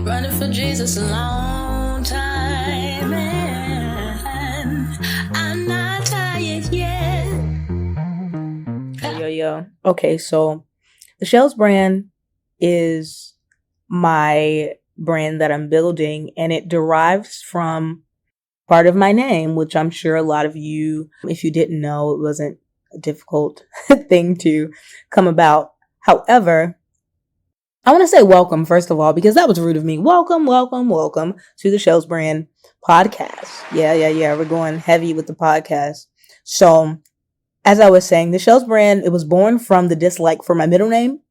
Running for Jesus a long time, and I'm not tired yet. Yo. Okay, so the Chellez brand is my brand that I'm building, and it derives from part of my name, which I'm sure a lot of you, if you didn't know, it wasn't a difficult thing to come about. However, I want to say welcome, first of all, because that was rude of me. Welcome to the Chellez brand podcast. Yeah. We're going heavy with the podcast. So, as I was saying, the Chellez brand, it was born from the dislike for my middle name.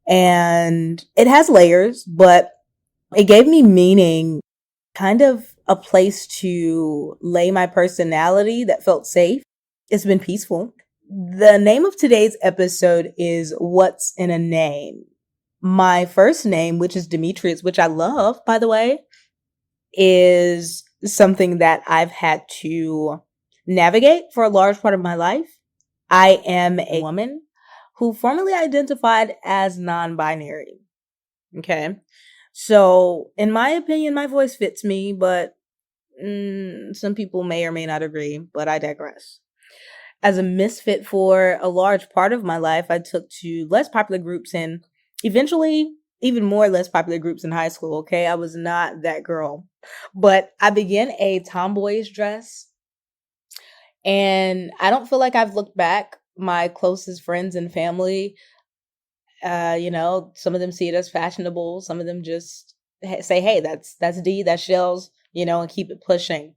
And it has layers, but it gave me meaning, kind of a place to lay my personality that felt safe. It's been peaceful. The name of today's episode is What's in a Name? My first name, which is Demetrius, which I love, by the way, is something that I've had to navigate for a large part of my life. I am a woman who formerly identified as non-binary. Okay. So, in my opinion, my voice fits me, but some people may or may not agree, but I digress. As a misfit for a large part of my life, I took to less popular groups and eventually even more less popular groups in high school. Okay. I was not that girl, but I began a tomboyish dress, and I don't feel like I've looked back. My closest friends and family, some of them see it as fashionable. Some of them just say, "Hey, that's D, that's Chellez," and keep it pushing.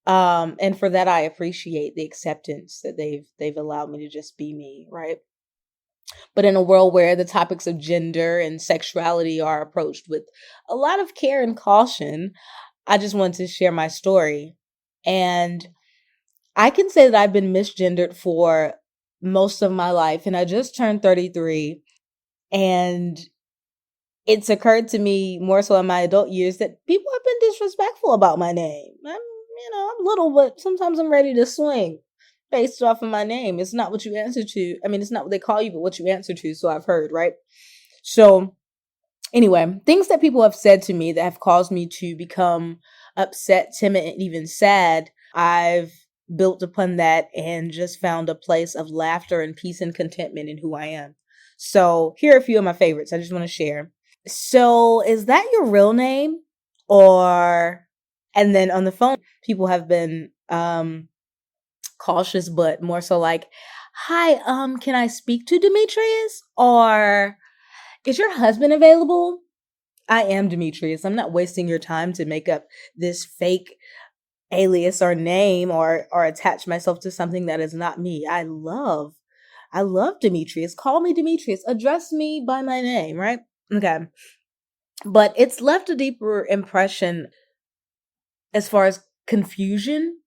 And for that, I appreciate the acceptance that they've allowed me to just be me, right? But in a world where the topics of gender and sexuality are approached with a lot of care and caution, I just wanted to share my story. And I can say that I've been misgendered for most of my life, and I just turned 33. And it's occurred to me more so in my adult years that people have been disrespectful about my name. I'm little, but sometimes I'm ready to swing based off of my name. It's not what you answer to. I mean, it's not what they call you, but what you answer to. So I've heard, right? So anyway, things that people have said to me that have caused me to become upset, timid, and even sad, I've built upon that and just found a place of laughter and peace and contentment in who I am. So here are a few of my favorites I just want to share. So is that your real name? And then on the phone, people have been cautious, but more so like, "Hi, can I speak to Demetrius? Or is your husband available?" I am Demetrius. I'm not wasting your time to make up this fake alias or name or attach myself to something that is not me. I love Demetrius. Call me Demetrius. Address me by my name, right? Okay. But it's left a deeper impression as far as confusion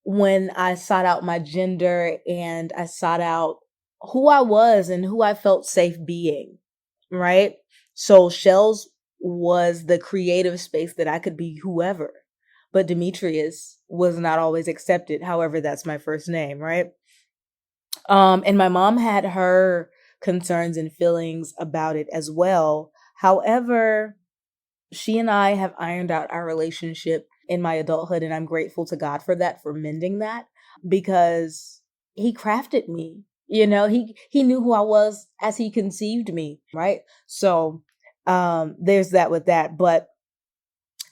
when I sought out my gender and I sought out who I was and who I felt safe being, right? So Chellez was the creative space that I could be whoever, but Demetrius was not always accepted. However, that's my first name, right? And my mom had her concerns and feelings about it as well. However, she and I have ironed out our relationship in my adulthood, and I'm grateful to God for that, for mending that, because he crafted me. He knew who I was as he conceived me, right? So there's that with that. But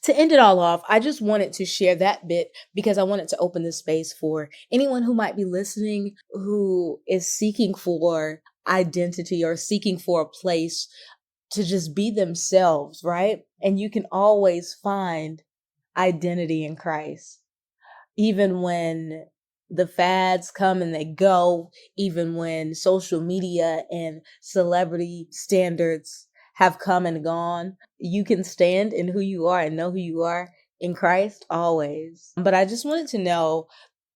to end it all off, I just wanted to share that bit because I wanted to open the space for anyone who might be listening who is seeking for identity or seeking for a place to just be themselves, right? And you can always find identity in Christ. Even when the fads come and they go, even when social media and celebrity standards have come and gone, you can stand in who you are and know who you are in Christ always. But I just wanted to know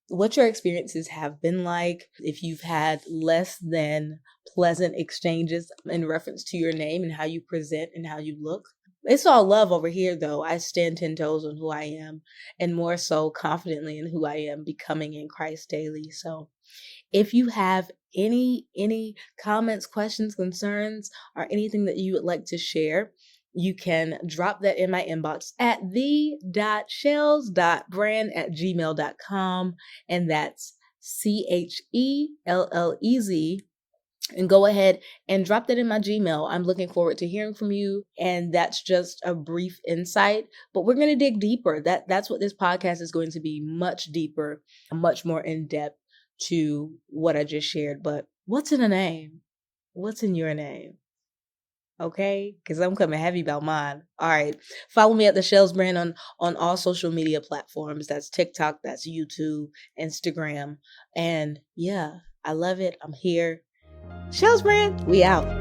what your experiences have been like, if you've had less than pleasant exchanges in reference to your name and how you present and how you look. It's all love over here, though. I stand 10 toes on who I am, and more so confidently in who I am becoming in Christ daily. So if you have any comments, questions, concerns, or anything that you would like to share, you can drop that in my inbox at the.chellez.brand@gmail.com. And that's CHELLEZ. And go ahead and drop that in my Gmail. I'm looking forward to hearing from you. And that's just a brief insight, but we're going to dig deeper. That's what this podcast is going to be, much deeper, much more in depth to what I just shared. But what's in a name? What's in your name? Okay, because I'm coming heavy about mine. All right, follow me at the Chellez Brand on all social media platforms. That's TikTok, that's YouTube, Instagram, and yeah, I love it. I'm here. Chellez Brand, we out.